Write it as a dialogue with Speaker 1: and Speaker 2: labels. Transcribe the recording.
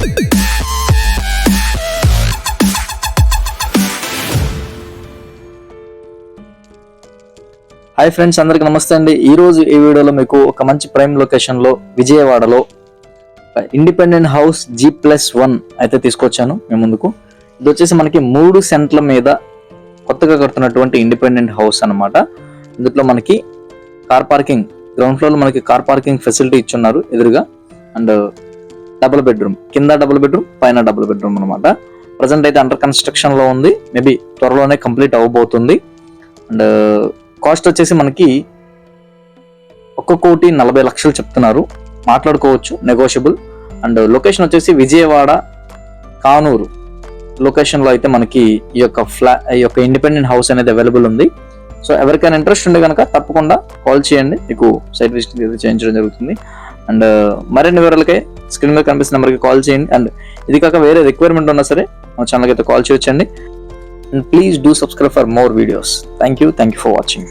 Speaker 1: Hi friends, అందరికి నమస్తే అండి. ఈరోజు ఈ వీడియోలో మీకు ఒక మంచి ప్రైమ్ లొకేషన్లో విజయవాడలో ఇండిపెండెంట్ హౌస్ G+1 అయితే తీసుకొచ్చాను మీ ముందుకు. ఇది వచ్చేసి మనకి 3 సెంట్ల మీద కొత్తగా కడుతున్నటువంటి ఇండిపెండెంట్ హౌస్ అన్నమాట. ఇందులో మనకి కార్ పార్కింగ్, గ్రౌండ్ ఫ్లోర్ లో మనకి కార్ పార్కింగ్ ఫెసిలిటీ ఇచ్చున్నారు ఎదురుగా. అండ్ డబుల్ బెడ్రూమ్, కింద డబుల్ బెడ్రూమ్, పైన డబుల్ బెడ్రూమ్ అనమాట. ప్రజెంట్ అయితే అండర్ కన్స్ట్రక్షన్ లో ఉంది, మేబీ త్వరలోనే కంప్లీట్ అవ్వబోతుంది. అండ్ కాస్ట్ వచ్చేసి మనకి 1,40,00,000 చెప్తున్నారు, మాట్లాడుకోవచ్చు, నెగోషియబుల్. అండ్ లొకేషన్ వచ్చేసి విజయవాడ కానూరు లొకేషన్ లో అయితే మనకి ఈ యొక్క ఇండిపెండెంట్ హౌస్ అనేది అవైలబుల్ ఉంది. సో ఎవరికైనా ఇంట్రెస్ట్ ఉంటే కనుక తప్పకుండా కాల్ చేయండి, మీకు సైట్ విజిట్ చేయించడం జరుగుతుంది. అండ్ మరిన్ని వివరాలకై స్క్రీన్ మీద కనిపిస్తున్న నెంబర్కి కాల్ చేయండి. అండ్ ఇది కాక వేరే రిక్వైర్మెంట్ ఉన్నా సరే మా ఛానల్కి అయితే కాల్ చేయొచ్చండి. And please do subscribe for more videos. Thank you for watching.